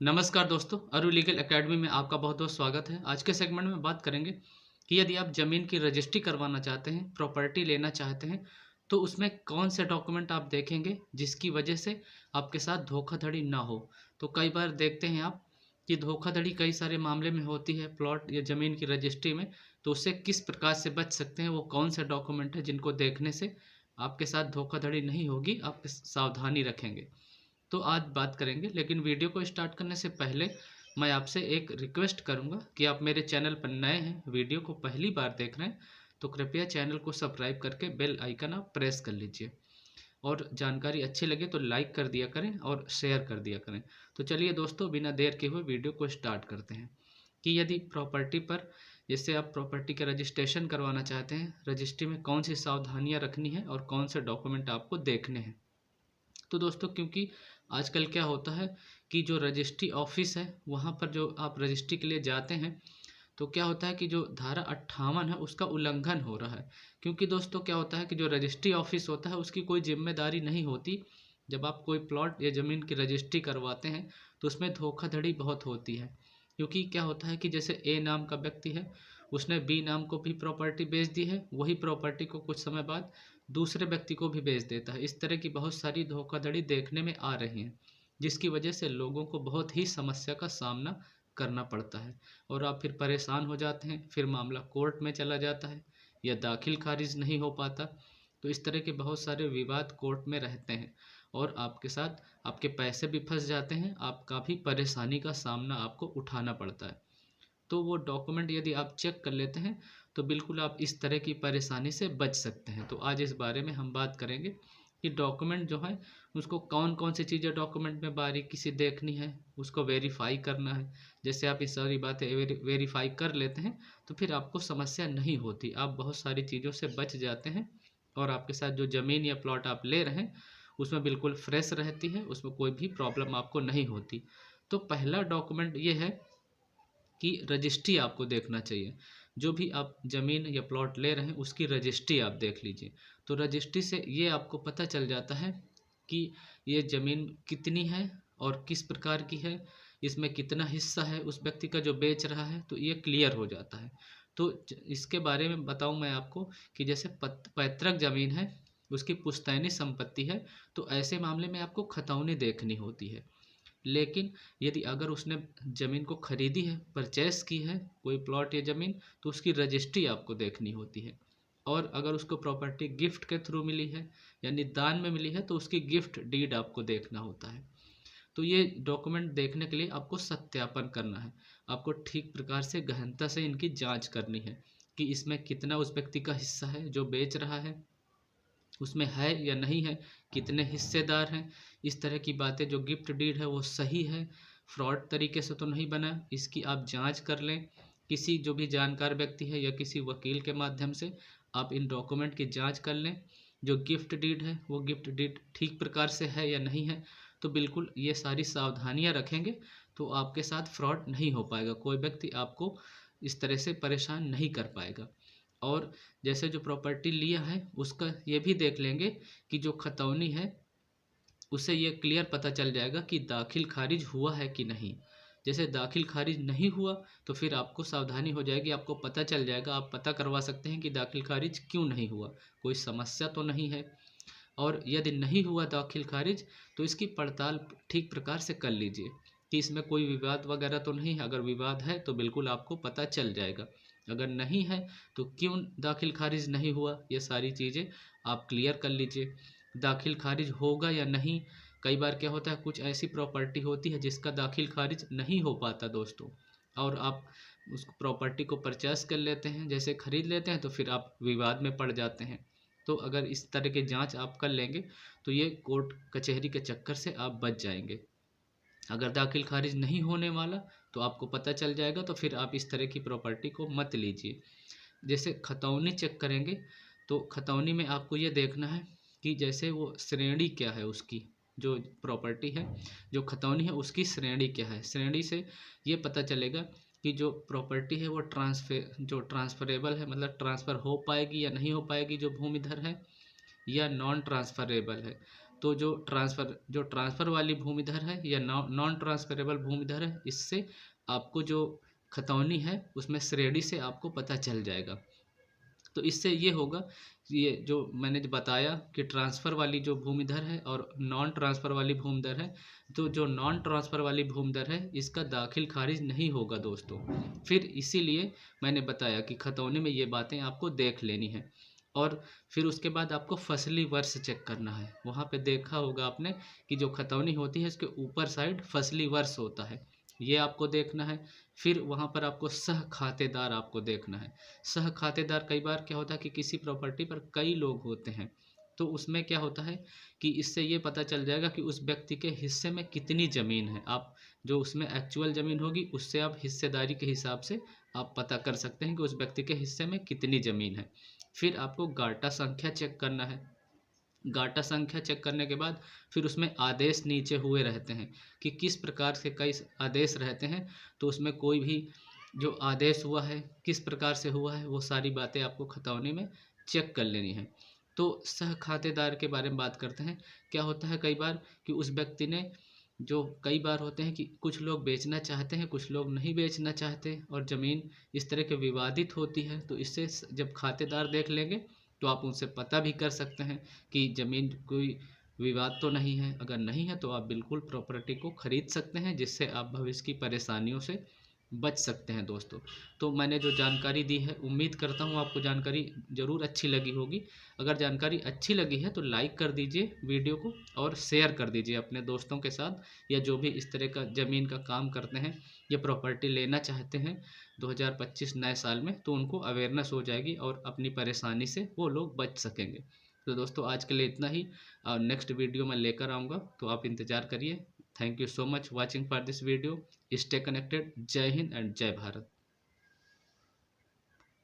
नमस्कार दोस्तों, अरु लीगल एकेडमी में आपका बहुत बहुत स्वागत है। आज के सेगमेंट में बात करेंगे कि यदि आप ज़मीन की रजिस्ट्री करवाना चाहते हैं, प्रॉपर्टी लेना चाहते हैं, तो उसमें कौन से डॉक्यूमेंट आप देखेंगे जिसकी वजह से आपके साथ धोखाधड़ी ना हो। तो कई बार देखते हैं आप कि धोखाधड़ी कई सारे मामले में होती है प्लॉट या ज़मीन की रजिस्ट्री में। तो उससे किस प्रकार से बच सकते हैं, वो कौन से डॉक्यूमेंट है जिनको देखने से आपके साथ धोखाधड़ी नहीं होगी, आप सावधानी रखेंगे। तो आज बात करेंगे, लेकिन वीडियो को स्टार्ट करने से पहले मैं आपसे एक रिक्वेस्ट करूंगा कि आप मेरे चैनल पर नए हैं, वीडियो को पहली बार देख रहे हैं, तो कृपया चैनल को सब्सक्राइब करके बेल आइकन आप प्रेस कर लीजिए। और जानकारी अच्छी लगे तो लाइक कर दिया करें और शेयर कर दिया करें। तो चलिए दोस्तों, बिना देर के हुए वीडियो को स्टार्ट करते हैं कि यदि प्रॉपर्टी पर, जैसे आप प्रॉपर्टी का रजिस्ट्रेशन करवाना चाहते हैं, रजिस्ट्री में कौन सी सावधानियाँ रखनी है और कौन से डॉक्यूमेंट आपको देखने हैं। तो दोस्तों, क्योंकि आजकल क्या होता है कि जो रजिस्ट्री ऑफिस है, वहाँ पर जो आप रजिस्ट्री के लिए जाते हैं, तो क्या होता है कि जो धारा 58 है उसका उल्लंघन हो रहा है। क्योंकि दोस्तों क्या होता है कि जो रजिस्ट्री ऑफिस होता है उसकी कोई जिम्मेदारी नहीं होती। जब आप कोई प्लॉट या ज़मीन की रजिस्ट्री करवाते हैं तो उसमें धोखाधड़ी बहुत होती है। क्योंकि क्या होता है कि जैसे ए नाम का व्यक्ति है, उसने बी नाम को भी प्रॉपर्टी बेच दी है, वही प्रॉपर्टी को कुछ समय बाद दूसरे व्यक्ति को भी बेच देता है। इस तरह की बहुत सारी धोखाधड़ी देखने में आ रही हैं, जिसकी वजह से लोगों को बहुत ही समस्या का सामना करना पड़ता है और आप फिर परेशान हो जाते हैं। फिर मामला कोर्ट में चला जाता है या दाखिल खारिज नहीं हो पाता। तो इस तरह के बहुत सारे विवाद कोर्ट में रहते हैं और आपके साथ आपके पैसे भी फंस जाते हैं, आपका भी परेशानी का सामना आपको उठाना पड़ता है। तो वो डॉक्यूमेंट यदि आप चेक कर लेते हैं तो बिल्कुल आप इस तरह की परेशानी से बच सकते हैं। तो आज इस बारे में हम बात करेंगे कि डॉक्यूमेंट जो है उसको कौन कौन सी चीज़ें डॉक्यूमेंट में बारीकी से देखनी है, उसको वेरीफाई करना है। जैसे आप इस सारी बातें वेरीफाई कर लेते हैं तो फिर आपको समस्या नहीं होती, आप बहुत सारी चीज़ों से बच जाते हैं और आपके साथ जो ज़मीन या प्लॉट आप ले रहे हैं उसमें बिल्कुल फ्रेश रहती है, उसमें कोई भी प्रॉब्लम आपको नहीं होती। तो पहला डॉक्यूमेंट ये है कि रजिस्ट्री आपको देखना चाहिए। जो भी आप ज़मीन या प्लॉट ले रहे हैं उसकी रजिस्ट्री आप देख लीजिए। तो रजिस्ट्री से ये आपको पता चल जाता है कि ये ज़मीन कितनी है और किस प्रकार की है, इसमें कितना हिस्सा है उस व्यक्ति का जो बेच रहा है, तो ये क्लियर हो जाता है। तो इसके बारे में बताऊं मैं आपको कि जैसे पैतृक ज़मीन है, उसकी पुश्तैनी संपत्ति है, तो ऐसे मामले में आपको खतौनी देखनी होती है। लेकिन यदि अगर उसने ज़मीन को खरीदी है, परचेस की है कोई प्लॉट या ज़मीन, तो उसकी रजिस्ट्री आपको देखनी होती है। और अगर उसको प्रॉपर्टी गिफ्ट के थ्रू मिली है यानी दान में मिली है तो उसकी गिफ्ट डीड आपको देखना होता है। तो ये डॉक्यूमेंट देखने के लिए आपको सत्यापन करना है, आपको ठीक प्रकार से गहनता से इनकी जांच करनी है कि इसमें कितना उस व्यक्ति का हिस्सा है जो बेच रहा है, उसमें है या नहीं है, कितने हिस्सेदार हैं। इस तरह की बातें, जो गिफ्ट डीड है वो सही है, फ्रॉड तरीके से तो नहीं बना, इसकी आप जांच कर लें। किसी जो भी जानकार व्यक्ति है या किसी वकील के माध्यम से आप इन डॉक्यूमेंट की जांच कर लें। जो गिफ्ट डीड है वो गिफ्ट डीड ठीक प्रकार से है या नहीं है। तो बिल्कुल ये सारी सावधानियां रखेंगे तो आपके साथ फ्रॉड नहीं हो पाएगा, कोई व्यक्ति आपको इस तरह से परेशान नहीं कर पाएगा। और जैसे जो प्रॉपर्टी लिया है उसका ये भी देख लेंगे कि जो खतौनी है उससे ये क्लियर पता चल जाएगा कि दाखिल खारिज हुआ है कि नहीं। जैसे दाखिल खारिज नहीं हुआ तो फिर आपको सावधानी हो जाएगी, आपको पता चल जाएगा, आप पता करवा सकते हैं कि दाखिल खारिज क्यों नहीं हुआ, कोई समस्या तो नहीं है। और यदि नहीं हुआ दाखिल खारिज तो इसकी पड़ताल ठीक प्रकार से कर लीजिए कि इसमें कोई विवाद वगैरह तो नहीं है। अगर विवाद है तो बिल्कुल आपको पता चल जाएगा, अगर नहीं है तो क्यों दाखिल खारिज नहीं हुआ, ये सारी चीज़ें आप क्लियर कर लीजिए। दाखिल खारिज होगा या नहीं, कई बार क्या होता है कुछ ऐसी प्रॉपर्टी होती है जिसका दाखिल खारिज नहीं हो पाता दोस्तों, और आप उस प्रॉपर्टी को परचेस कर लेते हैं, जैसे खरीद लेते हैं, तो फिर आप विवाद में पड़ जाते हैं। तो अगर इस तरह की जांच आप कर लेंगे तो ये कोर्ट कचहरी के चक्कर से आप बच जाएंगे। अगर दाखिल खारिज नहीं होने वाला तो आपको पता चल जाएगा, तो फिर आप इस तरह की प्रॉपर्टी को मत लीजिए। जैसे खतौनी चेक करेंगे तो खतौनी में आपको ये देखना है कि जैसे वो श्रेणी क्या है उसकी, जो प्रॉपर्टी है, जो खतौनी है उसकी श्रेणी क्या है। श्रेणी से ये पता चलेगा कि जो प्रॉपर्टी है वो ट्रांसफरेबल है, मतलब ट्रांसफ़र हो पाएगी या नहीं हो पाएगी, जो भूमिधर है, या नॉन ट्रांसफरेबल है। तो जो ट्रांसफ़र वाली भूमिधर है या नॉन ट्रांसफरेबल भूमिधर है, इससे आपको जो खतौनी है उसमें श्रेणी से आपको पता चल जाएगा। तो इससे ये होगा, ये जो मैंने जो बताया कि ट्रांसफ़र वाली जो भूमिधर है और नॉन ट्रांसफ़र वाली भूमिधर है, तो जो नॉन ट्रांसफ़र वाली भूमिधर है इसका दाखिल खारिज नहीं होगा दोस्तों। फिर इसीलिए मैंने बताया कि खतौनी में ये बातें आपको देख लेनी है। और फिर उसके बाद आपको फसली वर्ष चेक करना है। वहाँ पे देखा होगा आपने कि जो खतौनी होती है इसके ऊपर साइड फसली वर्ष होता है, ये आपको देखना है। फिर वहाँ पर आपको सह खातेदार आपको देखना है। सह खातेदार कई बार क्या होता है कि किसी प्रॉपर्टी पर कई लोग होते हैं, तो उसमें क्या होता है कि इससे ये पता चल जाएगा कि उस व्यक्ति के हिस्से में कितनी ज़मीन है। आप जो उसमें एक्चुअल ज़मीन होगी उससे आप हिस्सेदारी के हिसाब से आप पता कर सकते हैं कि उस व्यक्ति के हिस्से में कितनी ज़मीन है। फिर आपको गाटा संख्या चेक करना है। गाटा संख्या चेक करने के बाद फिर उसमें आदेश नीचे हुए रहते हैं कि किस प्रकार से कई आदेश रहते हैं, तो उसमें कोई भी जो आदेश हुआ है किस प्रकार से हुआ है वो सारी बातें आपको खतौनी में चेक कर लेनी है। तो सह खातेदार के बारे में बात करते हैं। क्या होता है कई बार कि उस व्यक्ति ने जो कई बार होते हैं कि कुछ लोग बेचना चाहते हैं, कुछ लोग नहीं बेचना चाहते और ज़मीन इस तरह के विवादित होती है, तो इससे जब खातेदार देख लेंगे तो आप उनसे पता भी कर सकते हैं कि ज़मीन कोई विवाद तो नहीं है। अगर नहीं है तो आप बिल्कुल प्रॉपर्टी को खरीद सकते हैं, जिससे आप भविष्य की परेशानियों से बच सकते हैं दोस्तों। तो मैंने जो जानकारी दी है, उम्मीद करता हूँ आपको जानकारी ज़रूर अच्छी लगी होगी। अगर जानकारी अच्छी लगी है तो लाइक कर दीजिए वीडियो को और शेयर कर दीजिए अपने दोस्तों के साथ, या जो भी इस तरह का ज़मीन का काम करते हैं या प्रॉपर्टी लेना चाहते हैं 2025 नए साल में, तो उनको अवेयरनेस हो जाएगी और अपनी परेशानी से वो लोग बच सकेंगे। तो दोस्तों आज के लिए इतना ही, और नेक्स्ट वीडियो मैं लेकर आऊँगा, तो आप इंतज़ार करिए। Thank you so much watching for this video. Stay connected. जय हिंद एंड जय भारत।